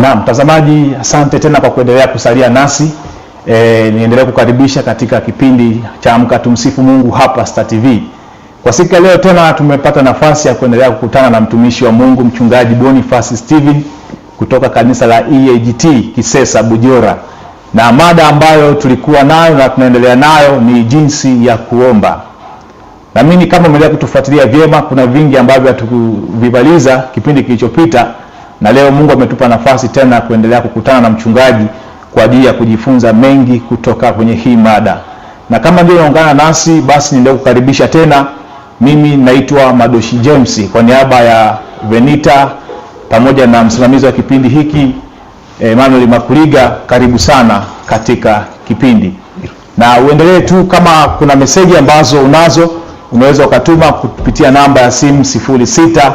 Naam, mtazamaji, asante tena kwa kuendelea kusalia nasi. Niendelee kukaribisha katika kipindi cha Amka Tumsifu Mungu hapa Star TV. Kwa siku ya leo tena tumepata nafasi ya kuendelea kukutana na mtumishi wa Mungu Mchungaji Boniface Steven kutoka kanisa la EAGT Kisesa Bujora. Na mada ambayo tulikuwa nayo na tunaendelea nayo ni jinsi ya kuomba. Na mimi kama umeendelea kutufuatilia vyema, kuna vingi ambavyo hatukuvimaliza kipindi kilichopita, na leo Mungu ametupa nafasi tena kuendelea kukutana na mchungaji kwa ajili ya kujifunza mengi kutoka kwenye hii mada. Na kama ndio unaungana nasi, basi niendelee kukaribisha tena. Mimi naitwa Madoshi James kwa niaba ya Venita pamoja na msimamizi wa kipindi hiki Emmanuel Makuliga. Karibu sana katika kipindi. Na uendelee tu, kama kuna meseji ambazo unazo unaweza ukatuma kupitia namba ya simu 06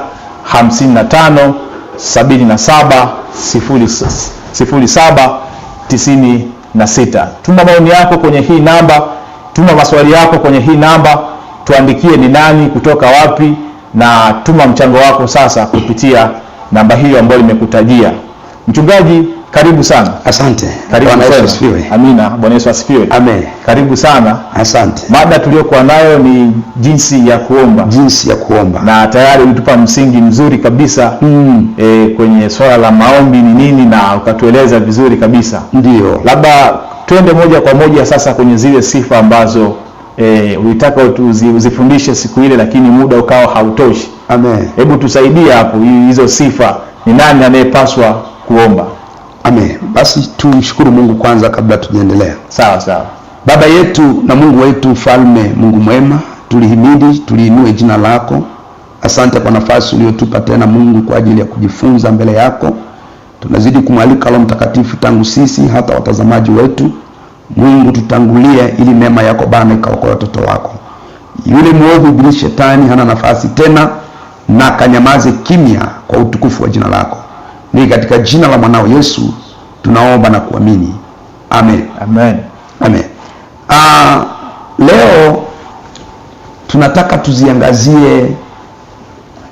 55 77 07 96. Tuma maoni yako kwenye hii namba, tuma maswali yako kwenye hii namba, tuandikie ni nani, kutoka wapi, na tuma mchango wako sasa kupitia namba hiyo ambayo nimekutajia. Mchungaji, karibu sana. Asante. Karibu Bwana Yesu asifiwe. Amina. Bwana Yesu asifiwe. Amen. Karibu sana. Asante. Mada tuliyokuwa nayo ni jinsi ya kuomba. Jinsi ya kuomba. Na tayari ulitupa msingi mzuri kabisa kwenye swala la maombi ni nini, na ukatueleza vizuri kabisa. Ndio. Labda twende moja kwa moja sasa kwenye zile sifa ambazo ulitaka uzifundishe siku ile, lakini muda ukawa hautoshi. Amen. Hebu tusaidie hapo, hizo sifa, ni nani anayepaswa kuomba? Amen. Basi tumshukuru Mungu kwanza kabla tujaendelea. Sawa sawa. Baba yetu na Mungu wetu mfalme, Mungu mwema, tulihimidi, tuliinue jina lako. Asante kwa nafasi uliyotupa tena Mungu kwa ajili ya kujifunza mbele yako. Tunazidi kumwalika Roho Mtakatifu tangu sisi hata watazamaji wetu. Mungu, tutangulie ili neema yako Bwana ikaokoe watoto wako. Yule mwovu ibilisi shetani hana nafasi tena, na kanyamaze kimya kwa utukufu wa jina lako. Ni katika jina la mwanao Yesu tunaomba na kuamini. Amen. Amen. Amen. Leo tunataka tuziangazie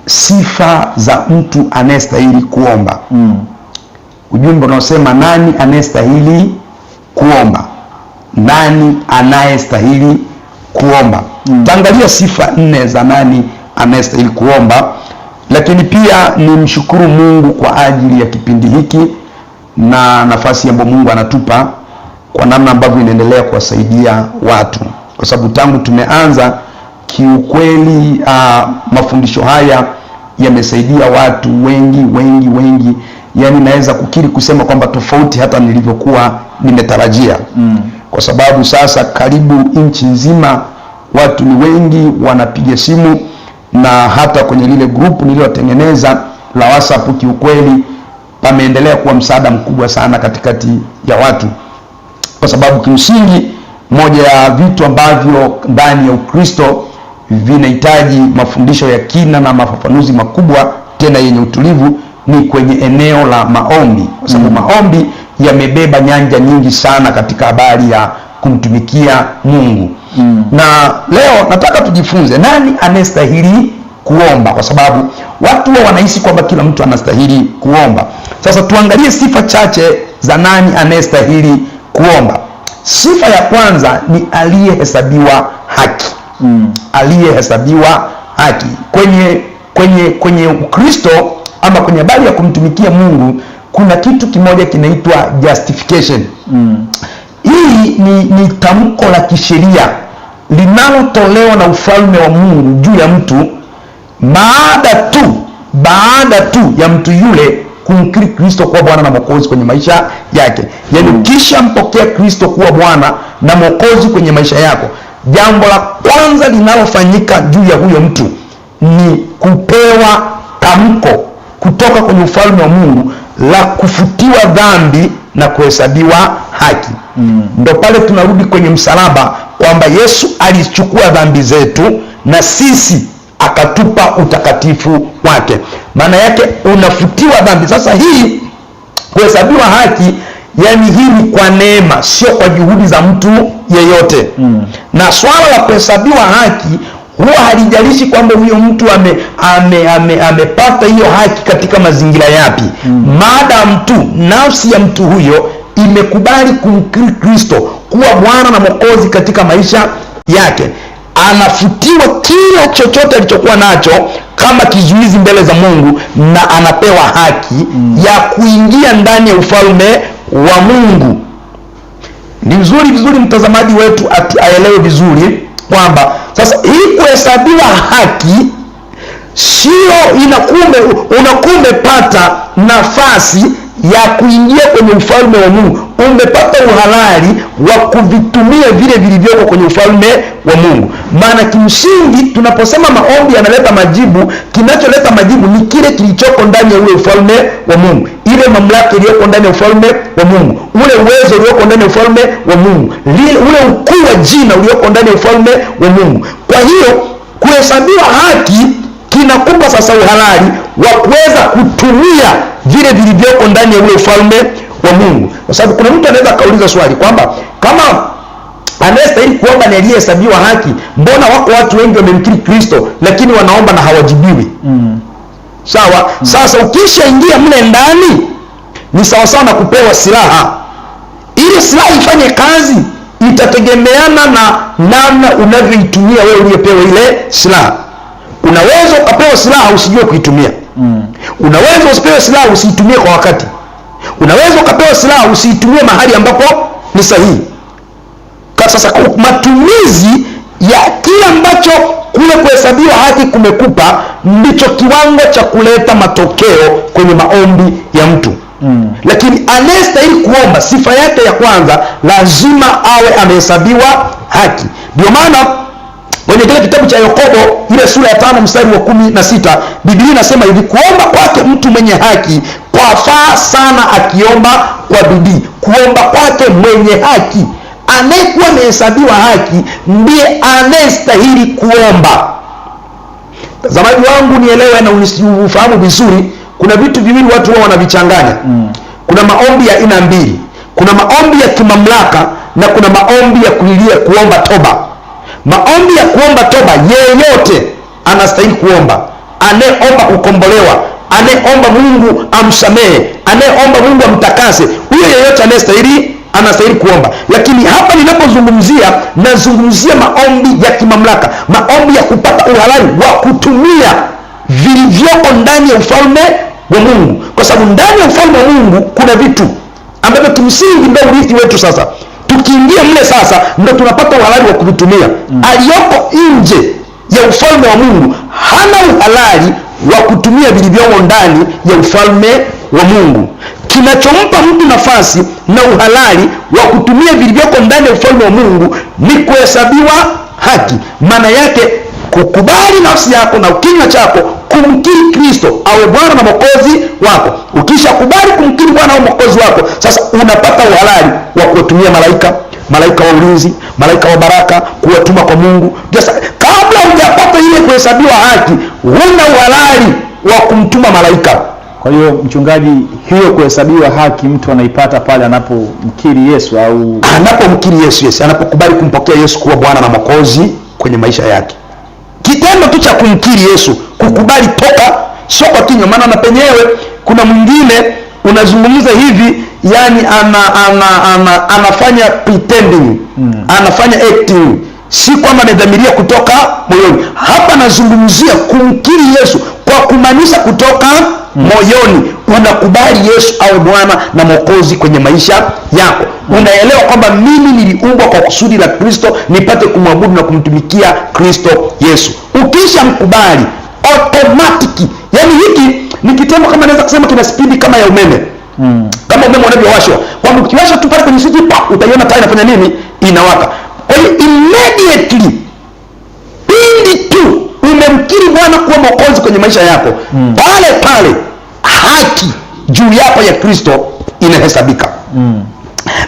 sifa za mtu anayestahili kuomba. Ujumbe unaosema nani anayestahili kuomba? Nani anayestahili kuomba? Taangalia sifa 4 za nani anayestahili kuomba. Lakini pia ni mshukuru Mungu kwa ajili ya kipindi hiki na nafasi ambayo Mungu anatupa kwa namna ambavyo inaendelea kuwasaidia watu. Kwa sababu tangu tumeanza, kiukweli mafundisho haya yamesaidia watu wengi. Yaani naweza kukiri kusema kwamba tofauti hata nilivyokuwa nimetarajia. Kwa sababu sasa karibu nchi nzima watu ni wengi wanapiga simu, na hata kwenye lile grupu nililotengeneza la WhatsApp kiukweli pameendelea kuwa msaada mkubwa sana katikati ya watu. Kwa sababu kimsingi moja ya vitu ambavyo ndani ya Ukristo vinahitaji mafundisho ya kina na mafafanuzi makubwa tena yenye utulivu ni kwenye eneo la maombi. Kwa sababu maombi yamebeba nyanja nyingi sana katika habari ya kumtumikia Mungu. Na leo nataka tujifunze nani anayestahili kuomba, kwa sababu watu wanahisi kwamba kila mtu anastahili kuomba. Sasa tuangalie sifa chache za nani anayestahili kuomba. Sifa ya kwanza ni aliyehesabiwa haki. Aliyehesabiwa haki. Kwenye Ukristo ama kwenye habari ya kumtumikia Mungu kuna kitu kimoja kinaitwa justification. Hii ni tamko la kisheria linalotolewa na ufalme wa Mungu juu ya mtu baada tu ya mtu yule kumkiri Kristo kuwa Bwana na Mwokozi kwenye maisha yake. Yaani ukisha mpokea Kristo kuwa Bwana na Mwokozi kwenye maisha yako, jambo la kwanza linalofanyika juu ya huyo mtu ni kupewa tamko kutoka kwenye ufalme wa Mungu la kufutiwa dhambi na kuhesabiwa haki. Ndio pale tunarudi kwenye msalaba kwamba Yesu alichukua dhambi zetu na sisi akatupa utakatifu wake. Maana yake unafutiwa dhambi. Sasa hii kuhesabiwa haki, yani hii ni kwa neema, sio kwa juhudi za mtu yeyote. Na swala la kuhesabiwa haki huwa halijalishi kwamba huyo mtu amepata hiyo haki katika mazingira yapi. Maadamu tu nafsi ya mtu huyo imekubali kumkiri Kristo kuwa Bwana na Mwokozi katika maisha yake, anafutiwa kila chochote alichokuwa nacho kama kizuizi mbele za Mungu, na anapewa haki ya kuingia ndani ya ufalme wa Mungu. Ni vizuri mtazamaji wetu aelewe vizuri kwamba sasa hii kuhesabiwa haki sio unakuwa umepata nafasi ya kuingia kwenye ufalme wa Mungu, umepata uhalali wa kuvitumia vile vilivyoko kwenye ufalme wa Mungu. Maana kimsingi tunaposema maombi yanaleta majibu, kinacholeta majibu ni kile kilichoko ndani ya ule ufalme wa Mungu, ile mamlaka iliyoko ndani ya ufalme wa Mungu, ule uwezo ulioko ndani ya ufalme wa Mungu, ule ukuu wa jina ulioko ndani ya ufalme wa Mungu. Kwa hiyo kuhesabiwa haki kinakupa sasa uhalali wa kuweza kutumia vile vilivyoko ndani ya ule ufalme wa Mungu. Kwa sababu kuna mtu anaweza kauliza swali kwamba kama anayestahili kuomba ni aliyehesabiwa haki, mbona wako watu wengi wamemkiri Kristo lakini wanaomba na hawajibiwi? Sawa. Sasa ukishaingia mle ndani ni sawa sawa na kupewa silaha. Ili silaha ifanye kazi itategemeana na namna unavyoitumia wewe uliyepewa ile silaha. Unaweza ukapewa silaha usijue kuitumia. Unaweza usipewe silaha usiitumie kwa wakati. Unaweza ukapewa silaha usiitumie mahali ambapo ni sahihi. Sasa matumizi ya kile ambacho kule kuhesabiwa haki kumekupa ndicho kiwango cha kuleta matokeo kwenye maombi ya mtu. Lakini anayestahili kuomba, sifa yake ya kwanza lazima awe amehesabiwa haki. Ndio maana kwenye kile kitabu cha Yakobo ile sura ya 5 mstari wa 16 Biblia inasema hivi: kuomba kwake mtu mwenye haki kwafaa sana akiomba kwa bidii. Kuomba kwake mwenye haki, anayekuwa amehesabiwa haki ndiye anayestahili kuomba. Mtazamaji wangu nielewe na unifahamu vizuri, kuna vitu viwili watu wao wanavichanganya. Kuna maombi ya aina mbili. Kuna maombi ya kimamlaka na kuna maombi ya kuomba toba. Maombi ya kuomba toba, yeyote anastahili kuomba. Anayeomba kukombolewa, anayeomba Mungu amsamehe, anayeomba Mungu amtakase, huyo yeyote anastahili kuomba. Lakini hapa nazungumzia maombi ya kimamlaka, maombi ya kupata uhalali wa kutumia vilivyoko ndani ya ufalme wa Mungu. Kwa sababu ndani ya ufalme wa Mungu kuna vitu ambavyo kimsingi ndio urithi wetu. Sasa tukiingia mle sasa ndio tunapata uhalali wa kuvitumia. Aliyoko nje ya ufalme wa Mungu hana uhalali wa kutumia vilivyomo ndani ya ufalme wa Mungu. Kinachompa mtu nafasi na uhalali wa kutumia vilivyoko ndani ya ufalme wa Mungu ni kuhesabiwa haki. Maana yake kukubali nafsi yako na kinywa chako kumkiri Kristo awe Bwana na Mwokozi wako. Ukishakubali kumkiri Bwana au Mwokozi wako, sasa unapata uhalali wa kuwatumia malaika wa ulinzi, malaika wa baraka, kuwatuma kwa Mungu. Sasa kabla hujapata ile kuhesabiwa haki, huna uhalali wa kumtuma malaika. Kwa hiyo mchungaji, hiyo kuhesabiwa haki mtu anaipata pale anapomkiri Yesu au anapomkiri Yesu, anapokubali kumpokea Yesu kuwa Bwana na Mwokozi kwenye maisha yake. Kitendo tu cha kumkiri Yesu, kukubali toka, sio kwa kinywa. Maana na penyewe kuna mwingine unazungumza hivi, yani anafanya pretending, anafanya acting, si kwamba amedhamiria kutoka moyoni. Hapa nazungumzia kumkiri Yesu kwa kumaanisha kutoka moyoni. Unakubali Yesu awe Bwana na Mwokozi kwenye maisha yako. Unaelewa kwamba mimi niliumbwa kwa kusudi la Kristo, nipate kumwabudu na kumtumikia Kristo Yesu. Ukisha mkubali automatic, yani hiki ni kitendo kama naweza kusema kina spidi kama ya umeme. Kama umeme unavyowashwa, kwamba ukiwasha tu pale kwenye switch utaiona taa inafanya nini? Inawaka. Kwa hiyo immediately pindi tu umemkiri Bwana kuwa Mwokozi kwenye maisha yako, pale haki juu yako ya Kristo inahesabika.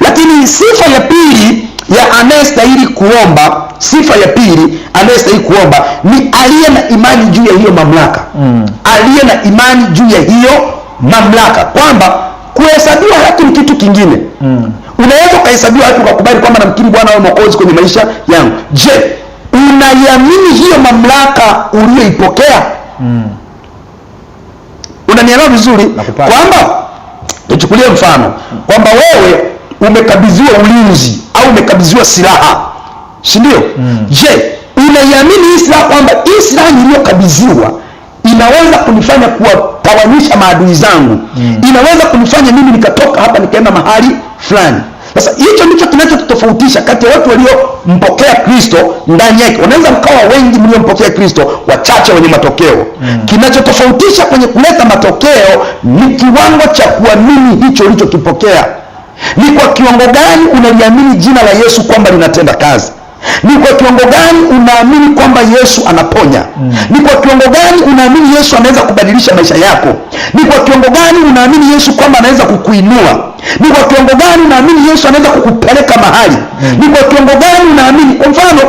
Lakini sifa ya pili ya anayestahili kuomba, ni aliye na imani juu ya hiyo mamlaka. Aliye na imani juu ya hiyo mamlaka, kwamba kuhesabiwa haki ni kitu kingine. Unaweza kuhesabiwa haki ukakubali kwamba namkiri Bwana awe Mwokozi kwenye maisha yangu. Je, unaiamini hiyo mamlaka uliyoipokea? Unanielewa vizuri? Kwamba tuchukulie mfano kwamba wewe umekabidhiwa ulinzi au umekabidhiwa silaha, si ndio? Je, unaiamini hii silaha kwamba hii silaha niliyokabidhiwa inaweza kunifanya kuwatawanisha maadui zangu? Inaweza kunifanya mimi nikatoka hapa nikaenda mahali fulani? Sasa hicho ndicho kinachotofautisha kati ya watu waliompokea Kristo ndani yake. Unaweza mkawa wengi mliompokea Kristo, wachache wenye matokeo. Kinachotofautisha kwenye kuleta matokeo ni kiwango cha kuamini hicho ulichokipokea. Ni kwa kiwango gani unaliamini jina la Yesu kwamba linatenda kazi? Ni kwa kiwango gani unaamini kwamba Yesu anaponya? Ni kwa kiwango gani unaamini Yesu anaweza kubadilisha maisha yako? Ni kwa kiwango gani unaamini Yesu kwamba anaweza kukuinua? Ni kwa kiwango gani unaamini Yesu anaweza kukupeleka mahali? Ni kwa kiwango gani unaamini? Kwa mfano,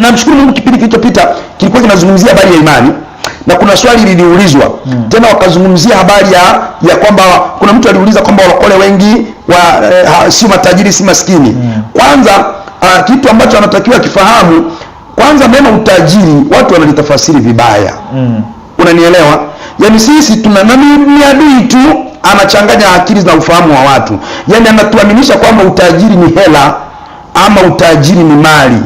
namshukuru Mungu, kipindi kilichopita kilikuwa kinazungumzia habari ya imani, na kuna swali liliulizwa tena wakazungumzia habari ya kwamba kuna mtu aliuliza kwamba walokole wengi si matajiri si maskini. Kwanza kitu ambacho anatakiwa kifahamu, kwanza neno utajiri watu wanalitafasiri vibaya. Unanielewa? Yaani sisi ni adui tu anachanganya akili na ufahamu wa watu. Yaani anatuaminisha kwamba utajiri ni hela ama utajiri ni mali.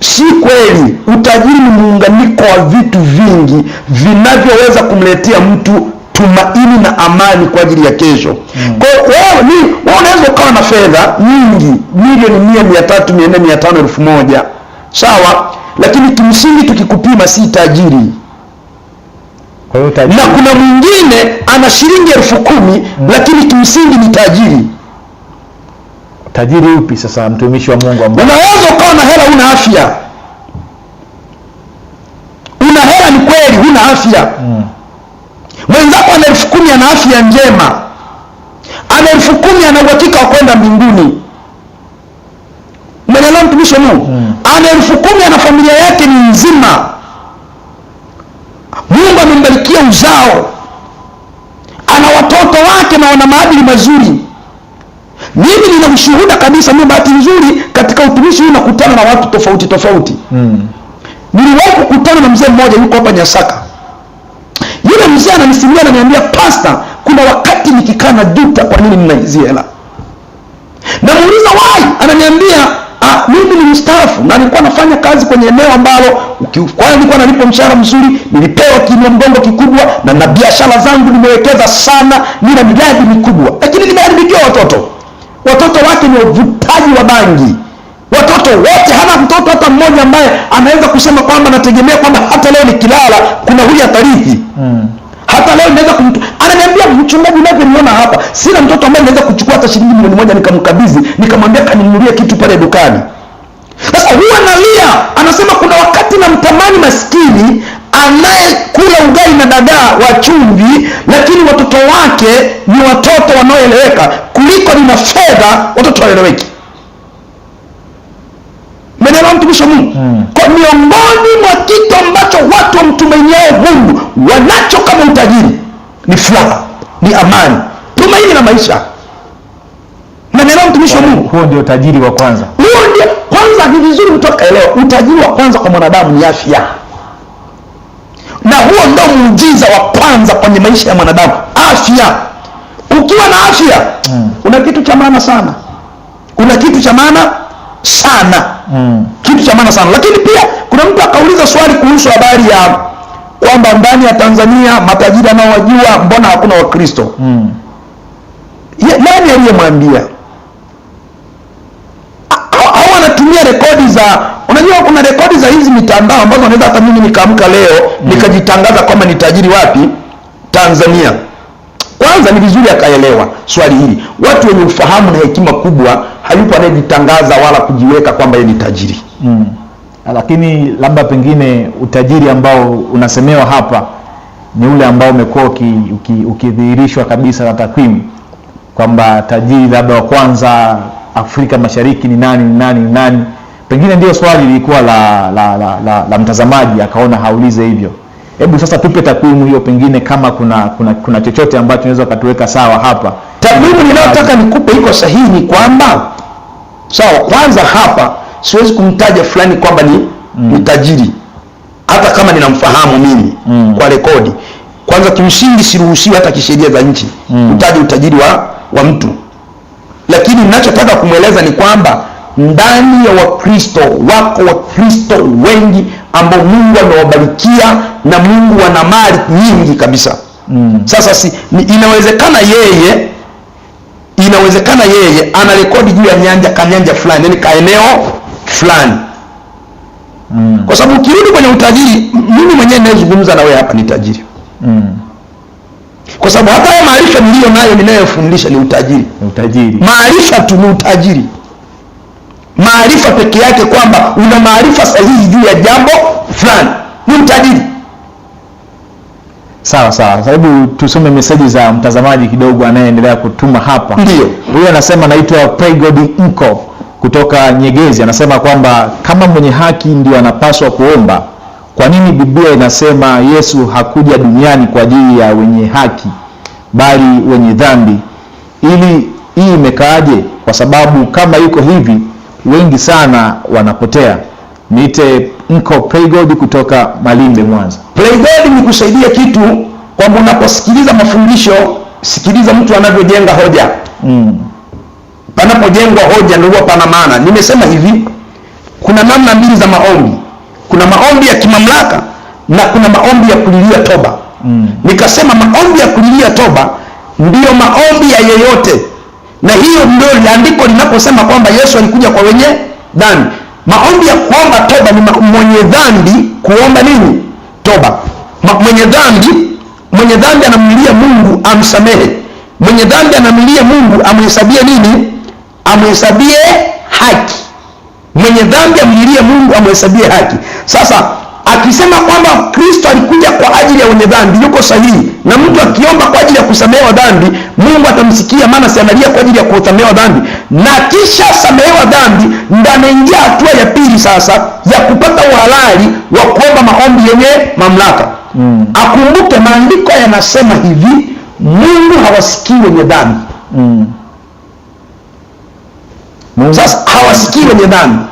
Si kweli. Utajiri ni muunganiko wa vitu vingi vinavyoweza kumletea mtu tumaini na amani kwa ajili ya kesho. Kwa hiyo wewe unaweza ukawa na fedha nyingi, milioni 100, 300, 400, 500, 1000, sawa, lakini kimsingi tukikupima si tajiri. Kwa hiyo tajiri. Na kuna mwingine ana shilingi 10,000 lakini kimsingi ni tajiri. Tajiri upi sasa, mtumishi wa Mungu ambaye? Unaweza ukawa na hela una afya. Una hela ni kweli, huna afya. Mwenzako ana 10,000 ana afya njema. Ana 10,000 ana uhakika wa kwenda mbinguni. Umeelewa mtumishi wa Mungu? Ana 10,000 ana familia yake ni nzima. Mungu amembarikia uzao. Ana watoto wake na wana maadili mazuri. Mimi nina ushuhuda kabisa, mimi bahati nzuri katika utumishi huu nakutana na watu tofauti tofauti. Niliwahi kukutana na mzee mmoja yuko hapa Nyasaka. Yule mzee ananisimulia, ananiambia, "Pastor, kuna wakati nikikaa na juta kwa nini nina hizi hela." Namuuliza why? Ananiambia, mimi ni mstaafu na nilikuwa nafanya kazi kwenye eneo ambalo kwa nilikuwa nalipo mshahara mzuri, nilipewa kiinua mgongo kikubwa na biashara zangu nimewekeza sana, nina miradi mikubwa, lakini nimeharibikiwa watoto. Watoto wake ni wavutaji wa bangi. Watoto wote, hana mtoto hata mmoja ambaye anaweza kusema kwamba nategemea kwamba hata leo nikilala kuna huyu atarithi. Hata leo naweza ananiambia, "Mchungaji, unavyoniona hapa, sina mtoto ambaye naweza kuchukua hata shilingi 1,000 nikamkabidhi, nikamwambia kaninunulie kitu pale dukani." Sasa huwa analia, anasema kuna wakati namtamani maskini anayekula ugali na dagaa wa chumvi, lakini watoto wake ni watoto wanaoeleweka kuliko nina fedha watoto waeleweki. Mwenelewa mtumishi wa Mungu? Kwa miongoni mwa kitu ambacho watu wamtumainiao Mungu wanacho kama utajiri ni furaha, ni amani, tumaini la maisha. Mwenelewa mtumishi wa Mungu? Huo ndio utajiri wa kwanza. Huo ndio kwanza. Ni vizuri mtu akaelewa utajiri wa kwanza kwa mwanadamu ni afya. Na huo ndio muujiza wa kwanza kwenye maisha ya mwanadamu, afya. Ukiwa na afya, una kitu cha maana sana. Una kitu cha maana sana. Kitu cha maana sana. Lakini pia kuna mtu akauliza swali kuhusu habari ya kwamba ndani ya Tanzania matajiri anaowajua mbona hakuna Wakristo? Nani aliyemwambia? Au anatumia rekodi za, unajua kuna rekodi za hizi mitandao ambazo wanaweza hata mimi nikaamka leo nikajitangaza kwamba ni tajiri wapi? Tanzania. Kwanza ni vizuri akaelewa swali hili. Watu wenye ufahamu na hekima kubwa hayupo anayejitangaza wala kujiweka kwamba yeye ni tajiri. Lakini labda pengine utajiri ambao unasemewa hapa ni ule ambao umekuwa ukidhihirishwa kabisa na takwimu kwamba tajiri labda wa kwanza Afrika Mashariki ni nani. Pengine ndio swali lilikuwa la mtazamaji akaona haulize hivyo. Hebu sasa tupe takwimu hiyo, pengine kama kuna chochote ambacho unaweza katuweka sawa hapa. Takwimu ninayotaka nikupe iko sahihi ni kwamba, sawa, kwanza hapa siwezi kumtaja fulani kwamba ni tajiri, hata kama ninamfahamu mimi kwa rekodi. Kwanza kimsingi siruhusiwi hata kisheria za nchi kutaja utajiri wa mtu, lakini ninachotaka kumweleza ni kwamba ndani ya Wakristo wako Wakristo wengi ambao Mungu amewabarikia na Mungu ana mali nyingi kabisa. Sasa inawezekana yeye ana rekodi juu ya nyanja fulani, yani kaeneo fulani. Kwa sababu ukirudi kwenye utajiri, mimi mwenyewe ninayezungumza na wewe hapa ni tajiri. Kwa sababu hata haya maarifa niliyo nayo ninayofundisha ni utajiri. Maarifa tu ni utajiri. Maarifa peke yake kwamba una maarifa sahihi juu ya jambo fulani ni utajiri. Sawa. Hebu tusome meseji za mtazamaji kidogo anayeendelea kutuma hapa. Ndio. Huyu anasema anaitwa Praygod Nko kutoka Nyegezi. Anasema kwamba kama mwenye haki ndio anapaswa kuomba, kwa nini Biblia inasema Yesu hakuja duniani kwa ajili ya wenye haki bali wenye dhambi? Hii imekaaje? Kwa sababu kama yuko hivi wengi sana wanapotea. Niite Nko Praygod kutoka Malimbe, Mwanza. Praygod ni kusaidia kitu kwamba unaposikiliza mafundisho, sikiliza mtu anavyojenga hoja. Panapojengwa hoja ndio pana maana. Nimesema hivi, kuna namna mbili za maombi. Kuna maombi ya kimamlaka na kuna maombi ya kulilia toba. Nikasema maombi ya kulilia toba ndiyo maombi ya yeyote, na hiyo ndio andiko linaposema kwamba Yesu alikuja kwa wenye dhambi. Maombi ya kuomba toba ni mwenye dhambi kuomba nini? Toba. Mwenye dhambi anamlilia Mungu amsamehe. Mwenye dhambi anamlilia Mungu amhesabie nini? Amhesabie haki. Mwenye dhambi amlilia Mungu amhesabie haki. Sasa akisema kwamba Kristo alikuja kwa ajili ya wenye dhambi, yuko sahihi. Na mtu akiomba kwa ajili ya kusamehewa dhambi, Mungu atamsikia, maana si analia kwa ajili ya kusamehewa dhambi. Na kisha samehewa dhambi, ndio anaingia hatua ya pili sasa ya kupata uhalali wa kuomba maombi yenye mamlaka. Akumbuke maandiko yanasema hivi, Mungu hawasikii wenye dhambi. Sasa hawasikii wenye dhambi.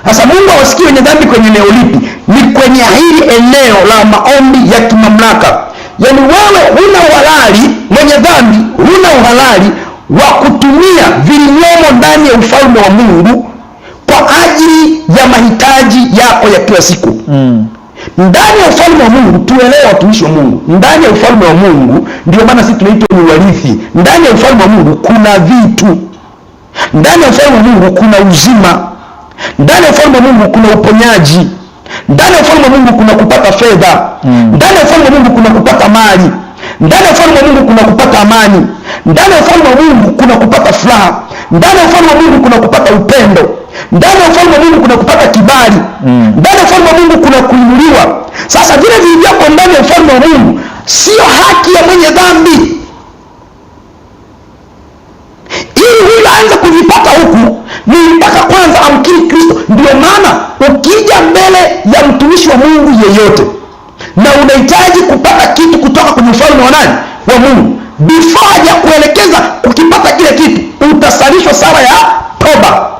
Sasa Mungu hawasikii wenye dhambi kwenye eneo lipi? Ni kwenye hili eneo la maombi ya kimamlaka. Yaani wewe huna uhalali, mwenye dhambi huna uhalali wa kutumia vilivyomo ndani ya ufalme wa Mungu kwa ajili ya mahitaji yako ya kila siku. Ndani ya ufalme wa Mungu, tuelewe watumishi wa Mungu, ndani ya ufalme wa Mungu ndio maana sisi tunaitwa ni warithi. Ndani ya ufalme wa Mungu kuna vitu. Ndani ya ufalme wa Mungu kuna uzima. Ndani ya ufalme wa Mungu kuna uponyaji. Ndani ya ufalme wa Mungu kuna kupata fedha. Ndani ya ufalme wa Mungu kuna kupata mali. Ndani ya ufalme wa Mungu kuna kupata amani. Ndani ya ufalme wa Mungu kuna kupata furaha. Ndani ya ufalme wa Mungu kuna kupata upendo. Ndani ya ufalme wa Mungu kuna kupata kibali. Ndani ya ufalme wa Mungu kuna kuinuliwa. Sasa vile vilivyoko ndani ya ufalme wa Mungu sio haki ya mwenye dhambi. Ili huyu aanze kuvipata huku ni mpaka kwanza amkiri Kristo. Ndio maana ukija mbele ya mtumishi wa Mungu yeyote na unahitaji kupata kitu kutoka kwenye ufalme wa nani? Wa Mungu, before haja kuelekeza ukipata kile kitu, utasalishwa sala ya toba.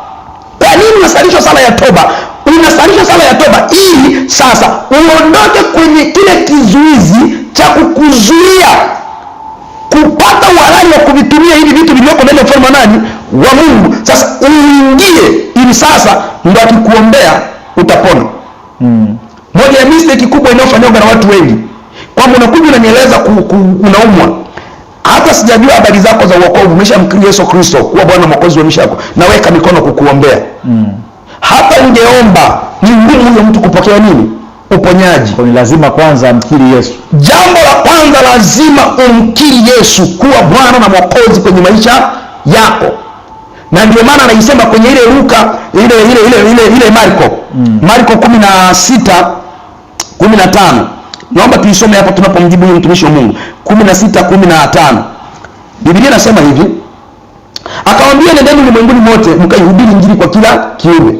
Kwa nini unasalishwa sala ya toba? Unasalishwa sala ya toba ili sasa uondoke kwenye kile kizuizi cha kukuzuia kupata uhalali wa kuvitumia hivi vitu vilivyoko ndani ya ufalme wa nani? Wa Mungu. Sasa uingie ili sasa ndio akikuombea utapona. Moja ya mistake kubwa inayofanywa na watu wengi, kwamba unakuja unanieleza unaumwa, hata sijajua habari zako za wokovu, umeshamkiri Yesu Kristo kuwa Bwana Mwokozi wa maisha yako, naweka mikono kukuombea. Hata ungeomba ni ngumu huyo mtu kupokea nini? Uponyaji. Kwa lazima kwanza amkiri Yesu. Jambo la kwanza lazima umkiri Yesu kuwa Bwana na Mwokozi kwenye maisha yako. Na ndio maana anaisema kwenye ile Luka ile Marko 16:15. Naomba tuisome hapa tunapomjibu huyu mtumishi wa Mungu. 16:15. Biblia inasema hivi: akamwambia, nendeni ulimwenguni mote mkaihubiri Injili kwa kila kiumbe.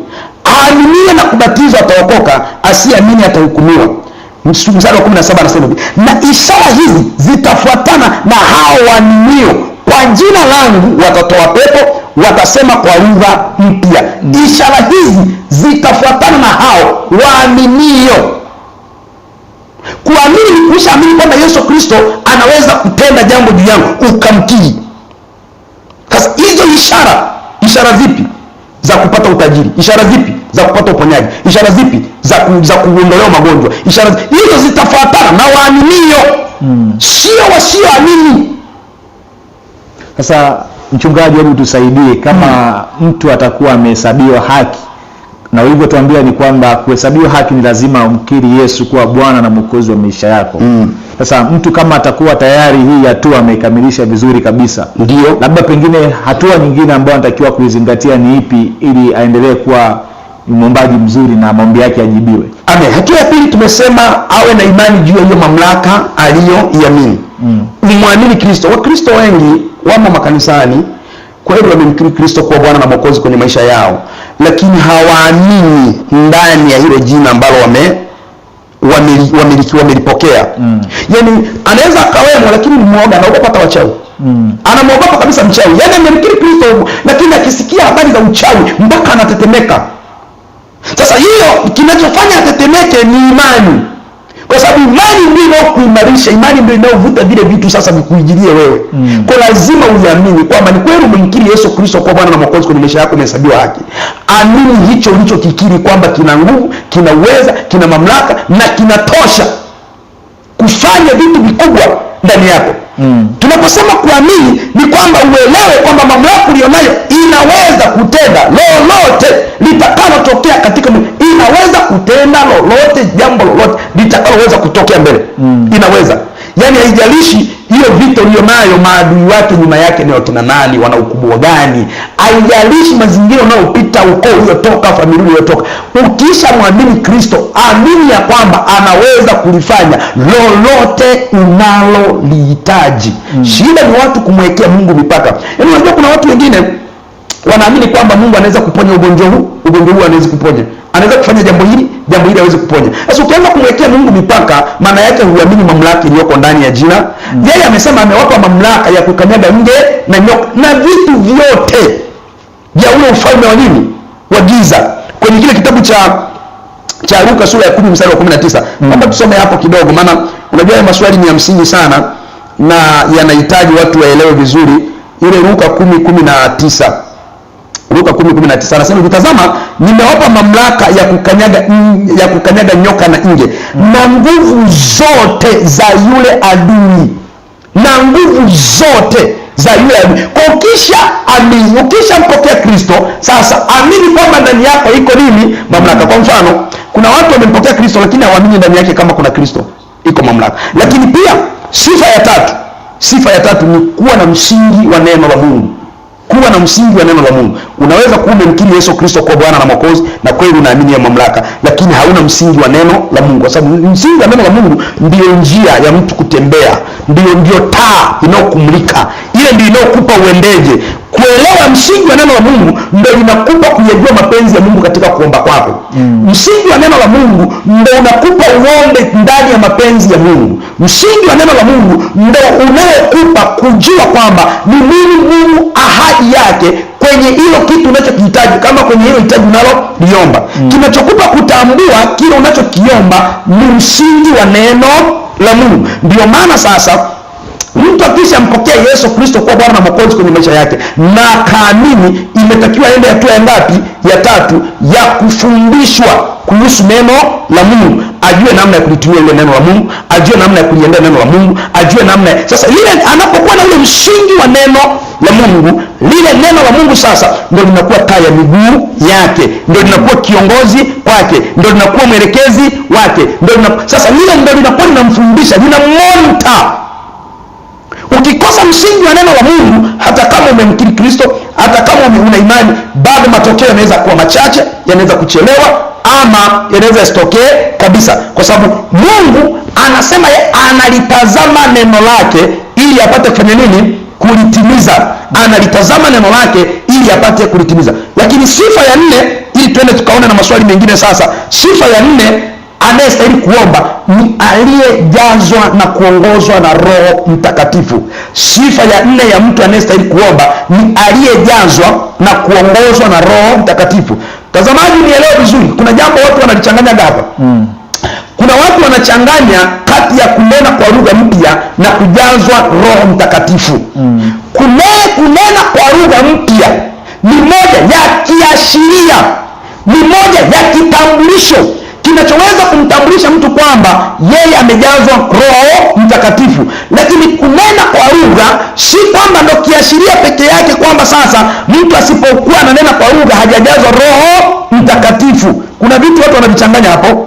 Aaminie na kubatizwa ataokoka, asiamini atahukumiwa. Mstari wa 17 anasema hivi: na ishara hizi zitafuatana na hao waaminio, kwa jina langu watatoa pepo, watasema kwa lugha mpya. Ishara hizi zitafuatana na hao waaminio. Kuamini ni kushaamini kwamba Yesu Kristo anaweza kutenda jambo juu yangu ukamtii. Sasa hizo ishara zipi za kupata utajiri? Ishara zipi za kupata uponyaji? Ishara zipi za kuondolewa magonjwa? Ishara hizo zitafuatana na waaminio, sio wasioamini. Sasa mchungaji, hebu tusaidie, kama mtu atakuwa amehesabiwa haki, na ulivyotuambia ni kwamba kuhesabiwa haki ni lazima umkiri Yesu kuwa Bwana na Mwokozi wa maisha yako. Sasa mtu kama atakuwa tayari hii hatua amekamilisha vizuri kabisa, ndio labda pengine hatua nyingine ambayo anatakiwa kuizingatia ni ipi ili aendelee kuwa mwombaji mzuri na maombi yake yajibiwe? Amen. Hatua ya pili tumesema awe na imani juu ya hiyo mamlaka aliyoiamini. Umwamini Kristo. Wakristo wengi wamo makanisani, kweli wamemkiri Kristo kuwa Bwana na Mwokozi kwenye maisha yao, lakini hawaamini ndani ya hilo jina ambalo wamelipokea. Yaani anaweza akawemo lakini ni mwoga, anaogopa hata wachawi. Anamwogopa kabisa mchawi. Yaani amemkiri Kristo lakini akisikia habari za uchawi mpaka anatetemeka. Sasa hiyo kinachofanya atetemeke ni imani. Kwa sababu imani ndio inayokuimarisha, imani ndio inayovuta vile vitu sasa vikuijilie wewe. Kwa lazima uamini kwamba ni kweli umemkiri Yesu Kristo kwa Bwana na Mwokozi kwenye maisha yako, umehesabiwa haki. Amini hicho ulichokikiri kwamba kina nguvu, kina uweza, kina mamlaka na kinatosha kufanya vitu vikubwa ndani yako. Tunaposema kuamini ni kwamba uelewe kwamba mamlaka ulionayo inaweza kutenda lolote litakalotokea katika mwili. Inaweza kutenda lolote, jambo lolote litakaloweza kutokea mbele. Inaweza. Yaani haijalishi hiyo vita ulionayo maadui wake nyuma yake ni wakina nani, wana ukubwa gani, haijalishi mazingira unayopita, ukoo uliotoka, familia uliotoka. Ukisha muamini Kristo, amini ya kwamba anaweza kulifanya lolote unalolihitaji. Shida ni watu kumwekea Mungu mipaka. Yaani unajua kuna watu wengine wanaamini kwamba Mungu anaweza kuponya ugonjwa huu anaweza kuponya. Anaweza kufanya jambo hili hawezi kuponya. Sasa ukianza kumwekea Mungu mipaka, maana yake huamini mamlaka iliyoko ndani ya jina. Yeye amesema amewapa mamlaka ya kukanyaga nge na nyoka na vitu vyote vya ule ufalme wa nini? Wa giza. Kwenye kile kitabu cha Luka sura ya 10 mstari wa 19. Naomba tusome hapo kidogo, maana unajua haya maswali ni ya msingi sana na yanahitaji watu waelewe vizuri. Ile Luka 10:19. Luka 10:19 anasema, "Tazama, nimewapa mamlaka ya kukanyaga nyoka na nge na nguvu zote za yule adui." Na nguvu zote za yule adui. Kwa ukishampokea Kristo, sasa amini kwamba ndani yako iko nini? Mamlaka. Kwa mfano, kuna watu wamempokea Kristo lakini hawaamini ndani yake kama kuna Kristo iko mamlaka. Lakini pia sifa ya tatu ni kuwa na msingi wa neno la Mungu. Kuwa na msingi wa neno la Mungu. Unaweza kuwa umemkiri Yesu Kristo kwa Bwana na Mwokozi na kweli unaamini ya mamlaka, lakini hauna msingi wa neno la Mungu. Kwa sababu msingi wa neno la Mungu ndio njia ya mtu kutembea, ndio taa inayokumulika, ile ndio inayokupa uendeje. Kuelewa msingi wa neno la Mungu ndio inakupa kuyajua mapenzi ya Mungu katika kuomba kwako. Msingi wa neno la Mungu ndio unakupa uombe ndani ya mapenzi ya Mungu. Msingi wa neno la Mungu ndio unayokupa kujua kwamba ni nini Mungu ahadi yake kwenye hilo kitu unachokihitaji, kama kwenye hilo hitaji unaloliomba. Kinachokupa kutambua kile unachokiomba ni msingi wa neno la Mungu. Ndio maana sasa mtu akishampokea Yesu Kristo kwa Bwana na Mwokozi kwenye maisha yake na kaamini, imetakiwa aende hatua ya ngapi? Ya tatu, ya kufundishwa kuhusu neno la Mungu. Ajue namna ya kulitumia ile neno la Mungu, ajue namna ya kuliendea neno la Mungu, ajue namna. Sasa ile anapokuwa na ule msingi wa neno la Mungu, lile neno la Mungu sasa ndio linakuwa taa ya miguu yake, ndio linakuwa kiongozi kwake, ndio linakuwa mwelekezi wake, sasa lile ndio linakuwa linamfundisha, linamwonta. Ukikosa msingi wa neno la Mungu, hata kama umemkiri Kristo, hata kama una imani, bado matokeo yanaweza kuwa machache, yanaweza kuchelewa, ama yanaweza yasitokee kabisa. Kwa sababu Mungu anasema analitazama neno lake ili apate kufanya nini? Kulitimiza. Analitazama neno lake ili apate kulitimiza. Lakini sifa ya 4, ili twende tukaone na maswali mengine sasa. Sifa ya 4 anayestahili kuomba ni aliyejazwa na kuongozwa na Roho Mtakatifu. Sifa ya 4 ya mtu anayestahili kuomba ni aliyejazwa na kuongozwa na Roho Mtakatifu. Mtazamaji, nielewe vizuri, kuna jambo watu wanalichanganya hapa. Kuna watu wanachanganya kati ya kunena kwa lugha mpya na kujazwa Roho Mtakatifu. Kunena kwa lugha mpya ni moja ya kiashiria, ni moja ya kitambulisho kinachoweza kumtambulisha mtu kwamba yeye amejazwa Roho Mtakatifu. Lakini kunena kwa lugha si kwamba ndo kiashiria peke yake kwamba sasa mtu asipokuwa ananena kwa lugha hajajazwa Roho Mtakatifu. Kuna vitu watu wanavichanganya hapo.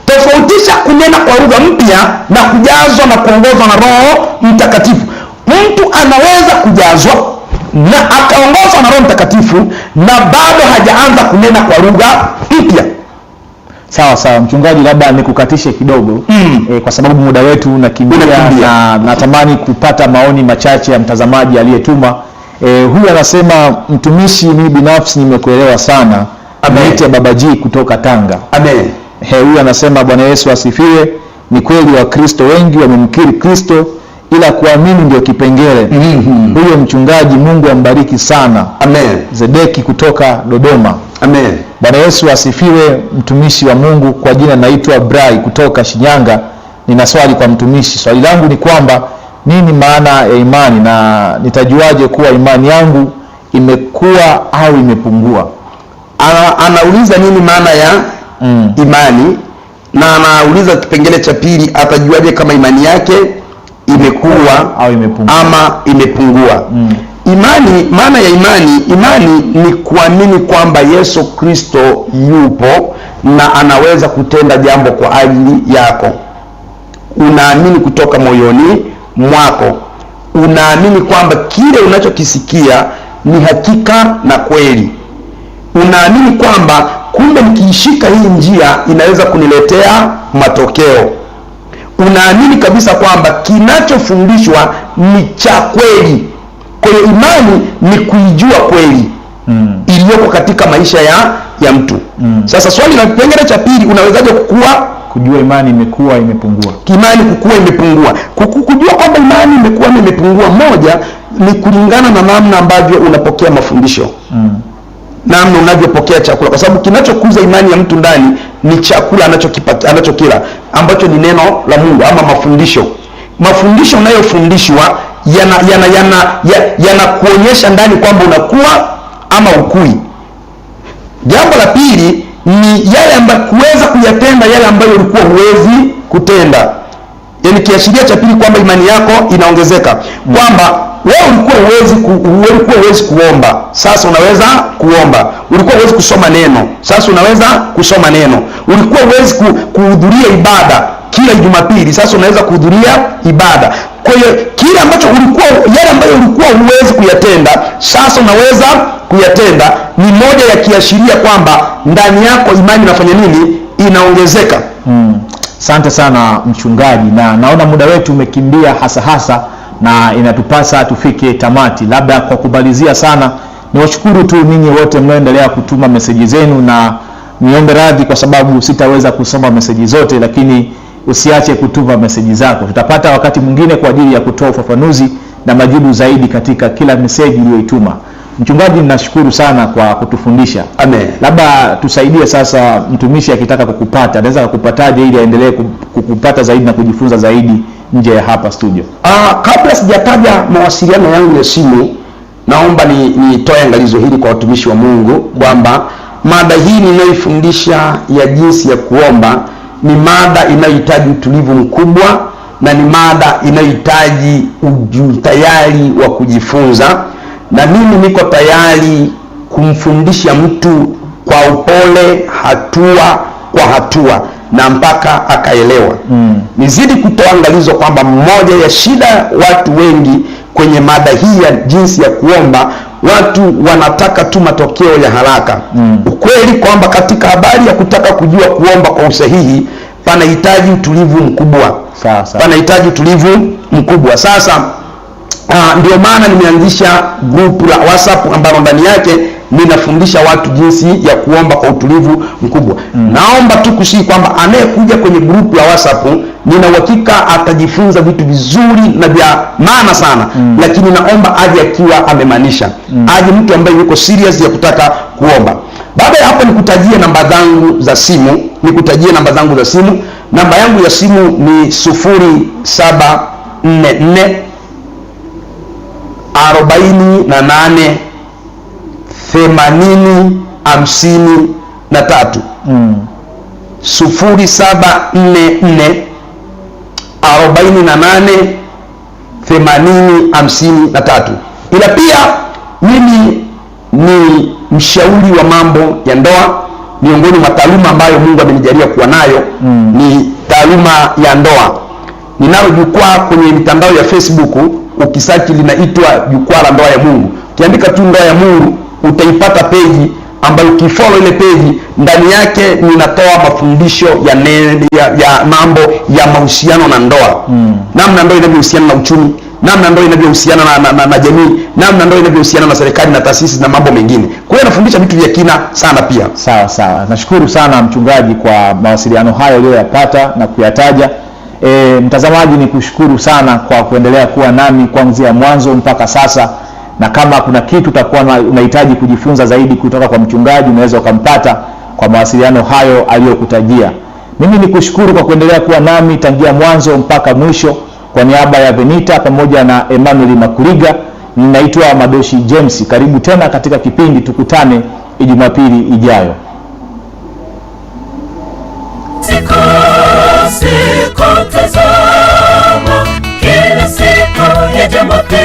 Tofautisha kunena kwa lugha mpya na kujazwa na kuongozwa na Roho Mtakatifu. Mtu anaweza kujazwa na akaongozwa na Roho Mtakatifu na bado hajaanza kunena kwa lugha mpya. Sawa mchungaji, labda nikukatishe kidogo kwa sababu muda wetu unakimbia na natamani kupata maoni machache ya mtazamaji aliyetuma. Huyu anasema, mtumishi, mimi binafsi nimekuelewa sana. Ameita Baba G kutoka Tanga. Amen. Huyu anasema, Bwana Yesu asifiwe. Ni kweli Wakristo wengi wamemkiri Kristo, ila kuamini ndio kipengele. Huyo mchungaji, Mungu ambariki sana. Amen. Zedeki kutoka Dodoma. Amen. Bwana Yesu asifiwe, mtumishi wa Mungu. Kwa jina naitwa Brai kutoka Shinyanga. Nina swali kwa mtumishi. Swali langu ni kwamba nini maana ya imani na nitajuaje kuwa imani yangu imekuwa au imepungua? Anauliza nini maana ya imani, na anauliza kipengele cha pili, atajuaje kama imani yake imekuwa au imepungua ama imepungua. Imani, maana ya imani ni kuamini kwamba Yesu Kristo yupo na anaweza kutenda jambo kwa ajili yako. Unaamini kutoka moyoni mwako, unaamini kwamba kile unachokisikia ni hakika na kweli. Unaamini kwamba kumbe nikiishika hii njia inaweza kuniletea matokeo. Unaamini kabisa kwamba kinachofundishwa ni cha kweli. Kwa hiyo imani ni kuijua kweli iliyoko katika maisha ya mtu. Sasa swali la kipengele cha pili, unawezaje kujua imani imekuwa imepungua? Imani kukua imepungua. Kujua kwamba imani imekuwa imepungua, moja ni kulingana na namna ambavyo unapokea mafundisho. Namna unavyopokea chakula, kwa sababu kinachokuza imani ya mtu ndani ni chakula anachokila ambacho ni neno la Mungu ama mafundisho. Mafundisho unayofundishwa yanakuonyesha ndani kwamba unakuwa ama ukui. Jambo la pili ni yale ambayo kuweza kuyatenda yale ambayo ulikuwa huwezi kutenda. Yaani kiashiria cha pili kwamba imani yako inaongezeka, kwamba wewe ulikuwa huwezi kuomba, sasa unaweza kuomba. Ulikuwa huwezi kusoma neno, sasa unaweza kusoma neno. Ulikuwa huwezi kuhudhuria ibada kila Jumapili, sasa unaweza kuhudhuria ibada. Kwa hiyo kile ambacho yale ambayo ulikuwa huwezi kuyatenda, sasa unaweza kuyatenda. Ni moja ya kiashiria kwamba ndani yako imani inafanya nini? Inaongezeka. Asante sana mchungaji, na naona muda wetu umekimbia hasa na inatupasa tufike tamati. Labda kwa kumalizia sana, niwashukuru tu ninyi wote mnaoendelea kutuma meseji zenu, na niombe radhi kwa sababu sitaweza kusoma meseji zote, lakini usiache kutuma meseji zako. Tutapata wakati mwingine kwa ajili ya kutoa ufafanuzi na majibu zaidi katika kila meseji uliyoituma. Mchungaji, ninashukuru sana kwa kutufundisha. Amen. Labda tusaidie sasa, mtumishi akitaka kukupata anaweza kukupataje ili aendelee kukupata zaidi na kujifunza zaidi nje ya hapa studio? Kabla sijataja mawasiliano yangu ya simu, naomba nitoe angalizo hili kwa watumishi wa Mungu kwamba mada hii ninayoifundisha ya jinsi ya kuomba ni mada inayohitaji utulivu mkubwa, na ni mada inayohitaji utayari wa kujifunza, na mimi niko tayari kumfundisha mtu kwa upole, hatua kwa hatua, na mpaka akaelewa. Nizidi kutoa angalizo kwamba mmoja ya shida watu wengi kwenye mada hii ya jinsi ya kuomba, watu wanataka tu matokeo ya haraka. Ukweli kwamba katika habari ya kutaka kujua kuomba kwa usahihi, panahitaji utulivu mkubwa. Panahitaji utulivu mkubwa. Sasa ndio maana nimeanzisha grupu la WhatsApp ambalo ndani yake ninafundisha watu jinsi ya kuomba kwa utulivu mkubwa. Naomba tu kusihi kwamba anayekuja kwenye grupu la WhatsApp, nina uhakika atajifunza vitu vizuri na vya maana sana, lakini naomba aje akiwa amemaanisha, aje mtu ambaye yuko serious ya kutaka kuomba. Baada ya hapo nikutajie namba zangu za simu, Namba yangu ya simu ni 0744 48 80 53. 0744 48 80 53. Ila pia mimi ni mshauri wa mambo ya ndoa. Miongoni mwa taaluma ambayo Mungu amenijalia kuwa nayo ni taaluma ya ndoa. Ninalo jukwaa kwenye mitandao ya Facebook, ukisearch linaitwa Jukwaa la Ndoa ya Mungu. Ukiandika tu Ndoa ya Mungu utaipata peji ambayo ukifollow ile peji, ndani yake ninatoa mafundisho ya mambo ya mahusiano na ndoa. Namna ndoa inavyohusiana na uchumi, namna ndoa inavyohusiana na jamii, namna ndoa inavyohusiana na serikali na taasisi na mambo mengine. Kwa hiyo nafundisha vitu vya kina sana pia. Sawa. Nashukuru sana mchungaji kwa mawasiliano hayo uliyoyapata na kuyataja. Mtazamaji, ni kushukuru sana kwa kuendelea kuwa nami kuanzia mwanzo mpaka sasa, na kama kuna kitu utakuwa unahitaji kujifunza zaidi kutoka kwa mchungaji, unaweza ukampata kwa mawasiliano hayo aliyokutajia. Mimi ni kushukuru kwa kuendelea kuwa nami tangia mwanzo mpaka mwisho. Kwa niaba ya Venita pamoja na Emmanuel Makuriga, ninaitwa Madoshi James. Karibu tena katika kipindi, tukutane Jumapili ijayo. Siku tazama kila siku ya Jumapili.